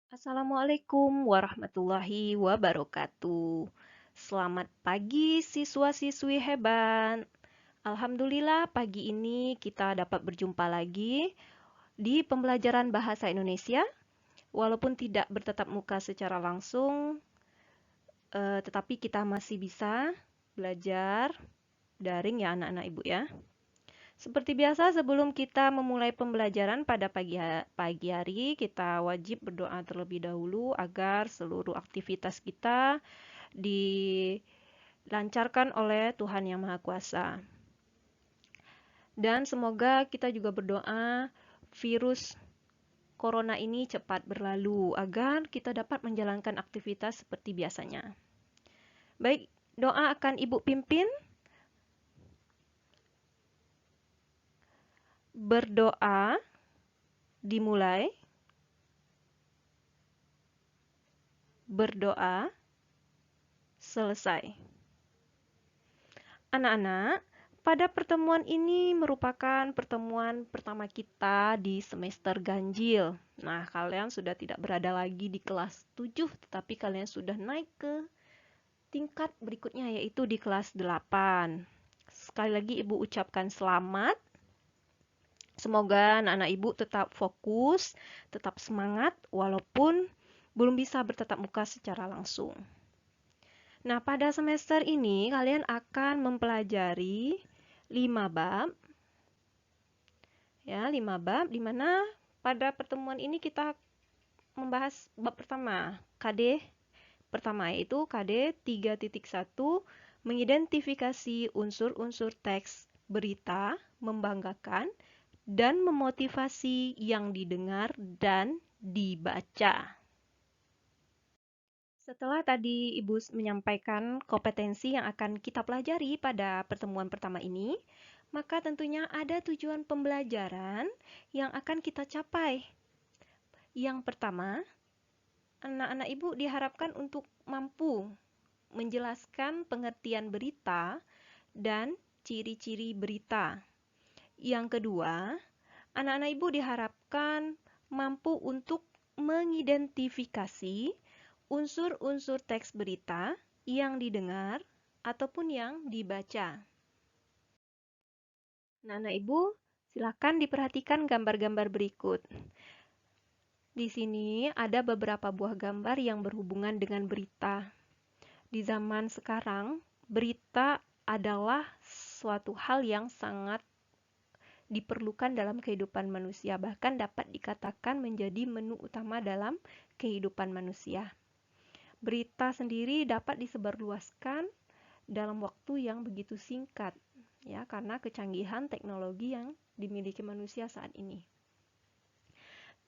Assalamualaikum warahmatullahi wabarakatuh. Selamat pagi siswa-siswi hebat. Alhamdulillah pagi ini kita dapat berjumpa lagi di pembelajaran bahasa Indonesia. Walaupun tidak bertatap muka secara langsung, tetapi kita masih bisa belajar daring ya anak-anak ibu ya. Seperti biasa, sebelum kita memulai pembelajaran pada pagi hari, kita wajib berdoa terlebih dahulu agar seluruh aktivitas kita dilancarkan oleh Tuhan Yang Maha Kuasa. Dan semoga kita juga berdoa virus corona ini cepat berlalu agar kita dapat menjalankan aktivitas seperti biasanya. Baik, doa akan Ibu pimpin. Berdoa dimulai. Berdoa selesai. Anak-anak, pada pertemuan ini merupakan pertemuan pertama kita di semester ganjil. Nah, kalian sudah tidak berada lagi di kelas 7, tetapi kalian sudah naik ke tingkat berikutnya, yaitu di kelas 8. Sekali lagi Ibu ucapkan selamat. Semoga anak-anak Ibu tetap fokus, tetap semangat, walaupun belum bisa bertatap muka secara langsung. Nah, pada semester ini kalian akan mempelajari 5 bab. Ya, 5 bab di mana pada pertemuan ini kita membahas bab pertama, KD pertama, yaitu KD 3.1, mengidentifikasi unsur-unsur teks berita membanggakan dan memotivasi yang didengar dan dibaca. Setelah tadi Ibu menyampaikan kompetensi yang akan kita pelajari pada pertemuan pertama ini, maka tentunya ada tujuan pembelajaran yang akan kita capai. Yang pertama, anak-anak Ibu diharapkan untuk mampu menjelaskan pengertian berita dan ciri-ciri berita. Yang kedua, anak-anak Ibu diharapkan mampu untuk mengidentifikasi unsur-unsur teks berita yang didengar ataupun yang dibaca. Nah, anak Ibu, silakan diperhatikan gambar-gambar berikut. Di sini ada beberapa buah gambar yang berhubungan dengan berita. Di zaman sekarang, berita adalah suatu hal yang sangat diperlukan dalam kehidupan manusia, bahkan dapat dikatakan menjadi menu utama dalam kehidupan manusia. Berita sendiri dapat disebarluaskan dalam waktu yang begitu singkat, ya, karena kecanggihan teknologi yang dimiliki manusia saat ini.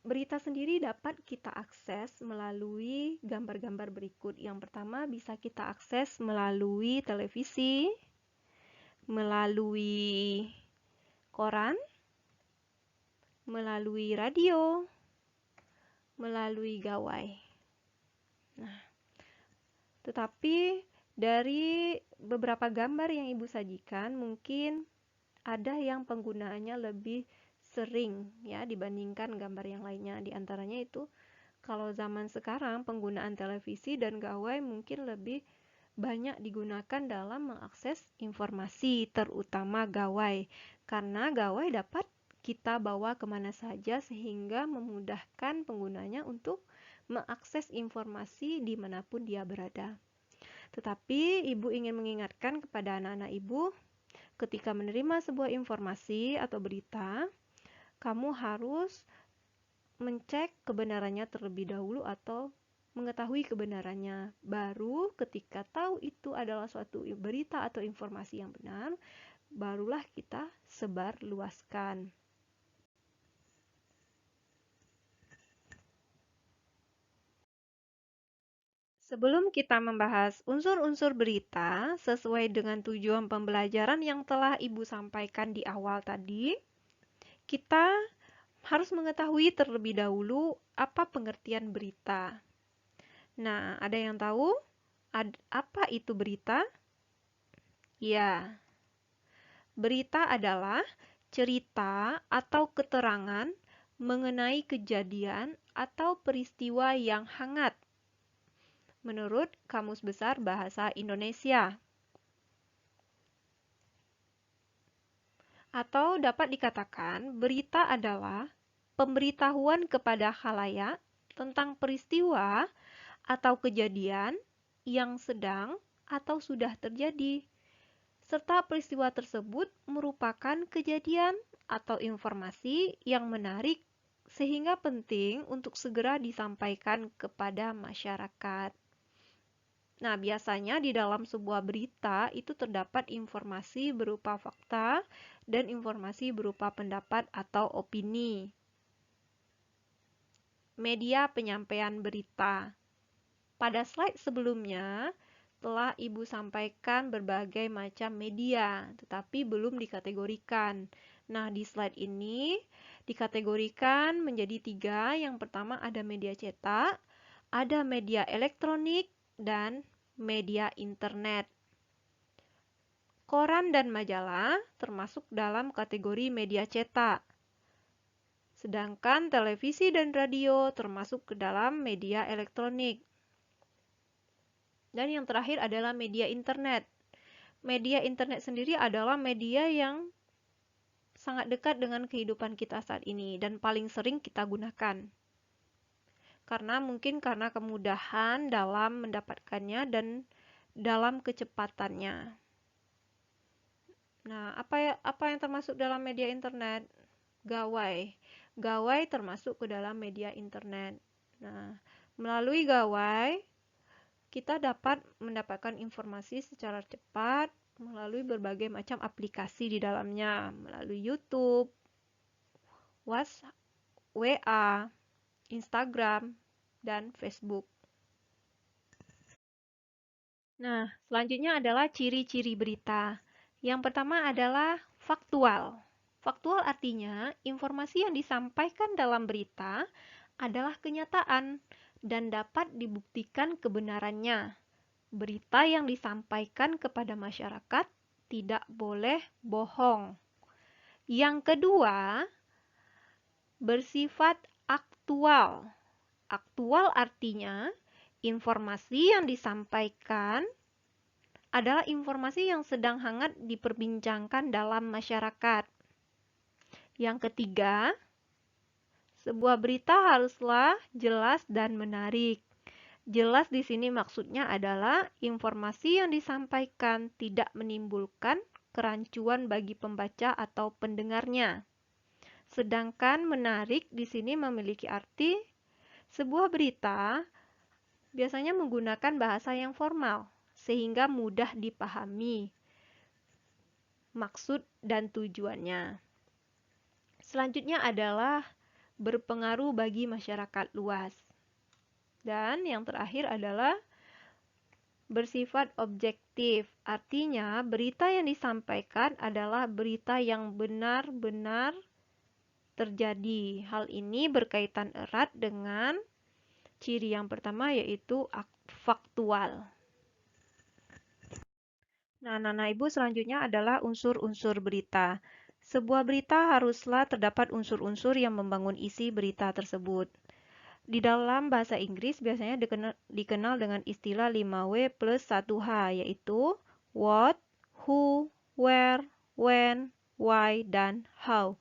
Berita sendiri dapat kita akses melalui gambar-gambar berikut. Yang pertama, bisa kita akses melalui televisi, melalui koran, melalui radio, melalui gawai. Nah, tetapi dari beberapa gambar yang Ibu sajikan, mungkin ada yang penggunaannya lebih sering ya dibandingkan gambar yang lainnya. Di antaranya itu kalau zaman sekarang penggunaan televisi dan gawai mungkin lebih banyak digunakan dalam mengakses informasi, terutama gawai. Karena gawai dapat kita bawa kemana saja sehingga memudahkan penggunanya untuk mengakses informasi dimanapun dia berada. Tetapi Ibu ingin mengingatkan kepada anak-anak Ibu, ketika menerima sebuah informasi atau berita, kamu harus mencek kebenarannya terlebih dahulu atau mengetahui kebenarannya. Baru ketika tahu itu adalah suatu berita atau informasi yang benar, barulah kita sebar luaskan. Sebelum kita membahas unsur-unsur berita sesuai dengan tujuan pembelajaran yang telah Ibu sampaikan di awal tadi, kita harus mengetahui terlebih dahulu apa pengertian berita. Nah, ada yang tahu apa itu berita? Ya, berita adalah cerita atau keterangan mengenai kejadian atau peristiwa yang hangat, menurut Kamus Besar Bahasa Indonesia. Atau dapat dikatakan, berita adalah pemberitahuan kepada khalayak tentang peristiwa atau kejadian yang sedang atau sudah terjadi, serta peristiwa tersebut merupakan kejadian atau informasi yang menarik sehingga penting untuk segera disampaikan kepada masyarakat. Nah, biasanya di dalam sebuah berita itu terdapat informasi berupa fakta dan informasi berupa pendapat atau opini. Media penyampaian berita. Pada slide sebelumnya, telah Ibu sampaikan berbagai macam media, tetapi belum dikategorikan. Nah, di slide ini dikategorikan menjadi 3. Yang pertama ada media cetak, ada media elektronik, dan media internet. Koran dan majalah termasuk dalam kategori media cetak. Sedangkan televisi dan radio termasuk ke dalam media elektronik. Dan yang terakhir adalah media internet. Media internet sendiri adalah media yang sangat dekat dengan kehidupan kita saat ini dan paling sering kita gunakan. Mungkin karena kemudahan dalam mendapatkannya dan dalam kecepatannya. Nah, apa yang termasuk dalam media internet? Gawai. Gawai termasuk ke dalam media internet. Nah, melalui gawai, kita dapat mendapatkan informasi secara cepat melalui berbagai macam aplikasi di dalamnya, melalui YouTube, WhatsApp, WA, Instagram, dan Facebook. Nah, selanjutnya adalah ciri-ciri berita. Yang pertama adalah faktual. Faktual artinya informasi yang disampaikan dalam berita adalah kenyataan dan dapat dibuktikan kebenarannya. Berita yang disampaikan kepada masyarakat tidak boleh bohong. Yang kedua, bersifat aktual. Aktual artinya informasi yang disampaikan adalah informasi yang sedang hangat diperbincangkan dalam masyarakat. Yang ketiga, sebuah berita haruslah jelas dan menarik. Jelas di sini maksudnya adalah informasi yang disampaikan tidak menimbulkan kerancuan bagi pembaca atau pendengarnya. Sedangkan menarik di sini memiliki arti sebuah berita biasanya menggunakan bahasa yang formal sehingga mudah dipahami maksud dan tujuannya. Selanjutnya adalah berpengaruh bagi masyarakat luas. Dan yang terakhir adalah bersifat objektif. Artinya, berita yang disampaikan adalah berita yang benar-benar terjadi. Hal ini berkaitan erat dengan ciri yang pertama yaitu faktual. Nah, Ibu selanjutnya adalah unsur-unsur berita. Sebuah berita haruslah terdapat unsur-unsur yang membangun isi berita tersebut. Di dalam bahasa Inggris biasanya dikenal dengan istilah 5W plus 1H, yaitu what, who, where, when, why, dan how.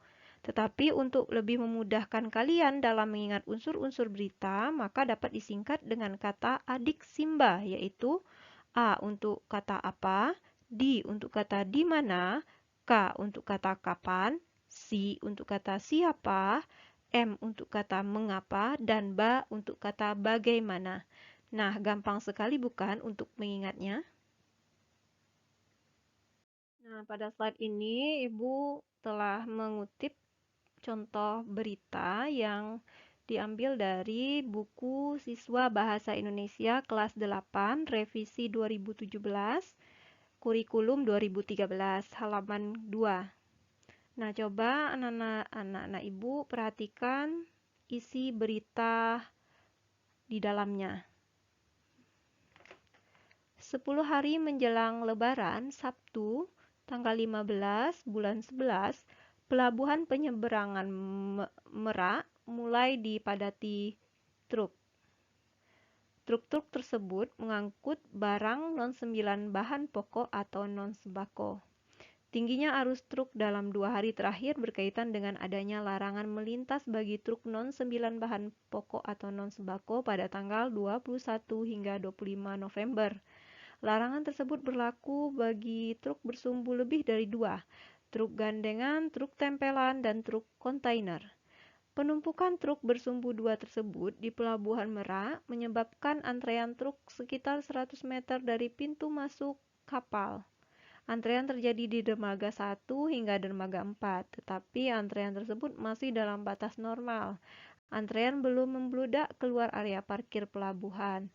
Tetapi untuk lebih memudahkan kalian dalam mengingat unsur-unsur berita, maka dapat disingkat dengan kata adik Simba, yaitu A untuk kata apa, D untuk kata di mana, K untuk kata kapan, C untuk kata siapa, M untuk kata mengapa, dan B untuk kata bagaimana. Nah, gampang sekali bukan untuk mengingatnya? Nah, pada slide ini Ibu telah mengutip contoh berita yang diambil dari buku Siswa Bahasa Indonesia kelas 8 revisi 2017 kurikulum 2013 halaman 2. Nah, coba anak-anak Ibu perhatikan isi berita di dalamnya. 10 hari menjelang Lebaran, Sabtu, tanggal 15 bulan 11, Pelabuhan Penyeberangan Merak mulai dipadati truk. Truk-truk tersebut mengangkut barang non-9 bahan pokok atau non-sembako. Tingginya arus truk dalam 2 hari terakhir berkaitan dengan adanya larangan melintas bagi truk non-9 bahan pokok atau non-sembako pada tanggal 21 hingga 25 November. Larangan tersebut berlaku bagi truk bersumbu lebih dari 2, truk gandengan, truk tempelan, dan truk kontainer. Penumpukan truk bersumbu 2 tersebut di Pelabuhan Merak menyebabkan antrean truk sekitar 100 meter dari pintu masuk kapal. Antrean terjadi di dermaga 1 hingga dermaga 4, tetapi antrean tersebut masih dalam batas normal. Antrean belum membludak keluar area parkir pelabuhan.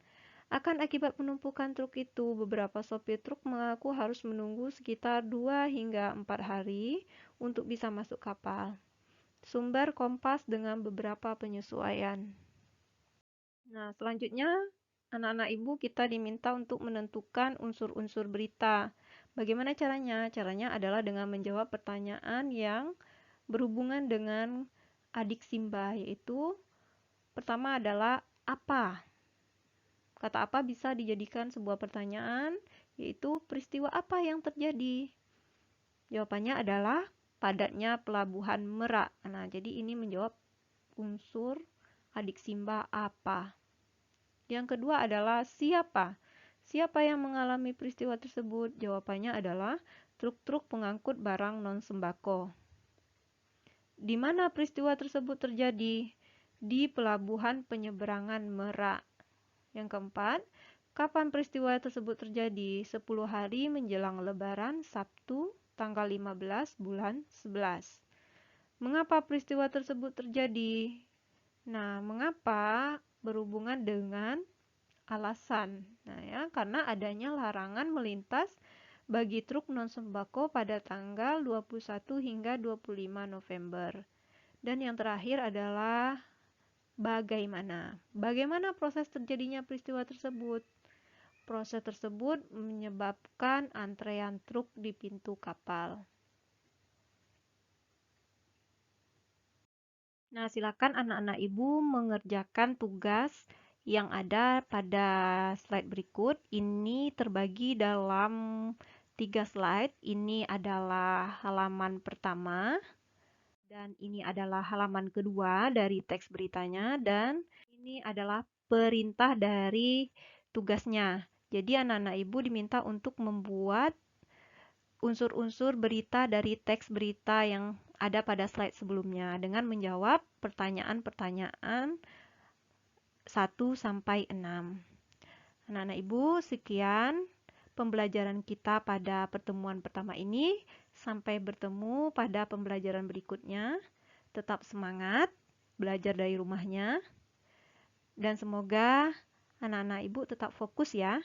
Akan akibat penumpukan truk itu, beberapa sopir truk mengaku harus menunggu sekitar 2 hingga 4 hari untuk bisa masuk kapal. Sumber Kompas dengan beberapa penyesuaian. Nah, selanjutnya anak-anak ibu kita diminta untuk menentukan unsur-unsur berita. Bagaimana caranya? Caranya adalah dengan menjawab pertanyaan yang berhubungan dengan adik Simba, yaitu pertama adalah apa. Kata apa bisa dijadikan sebuah pertanyaan, yaitu peristiwa apa yang terjadi. Jawabannya adalah padatnya Pelabuhan Merak. Nah, jadi ini menjawab unsur adik Simba apa. Yang kedua adalah siapa. Siapa yang mengalami peristiwa tersebut? Jawabannya adalah truk-truk pengangkut barang non-sembako. Di mana peristiwa tersebut terjadi? Di Pelabuhan Penyeberangan Merak. Yang keempat, kapan peristiwa tersebut terjadi? 10 hari menjelang Lebaran, Sabtu, tanggal 15 bulan 11. Mengapa peristiwa tersebut terjadi? Nah, mengapa berhubungan dengan alasan. Nah, ya, karena adanya larangan melintas bagi truk non-sembako pada tanggal 21 hingga 25 November. Dan yang terakhir adalah bagaimana. Bagaimana proses terjadinya peristiwa tersebut? Proses tersebut menyebabkan antrean truk di pintu kapal. Nah, silakan anak-anak ibu mengerjakan tugas yang ada pada slide berikut. Ini terbagi dalam 3 slide. Ini adalah halaman pertama, dan ini adalah halaman kedua dari teks beritanya, dan ini adalah perintah dari tugasnya. Jadi anak-anak ibu diminta untuk membuat unsur-unsur berita dari teks berita yang ada pada slide sebelumnya dengan menjawab pertanyaan-pertanyaan 1 sampai 6. Anak-anak ibu, sekian pembelajaran kita pada pertemuan pertama ini. Sampai bertemu pada pembelajaran berikutnya. Tetap semangat belajar dari rumahnya. Dan semoga anak-anak ibu tetap fokus ya.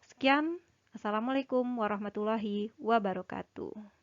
Sekian, Assalamualaikum warahmatullahi wabarakatuh.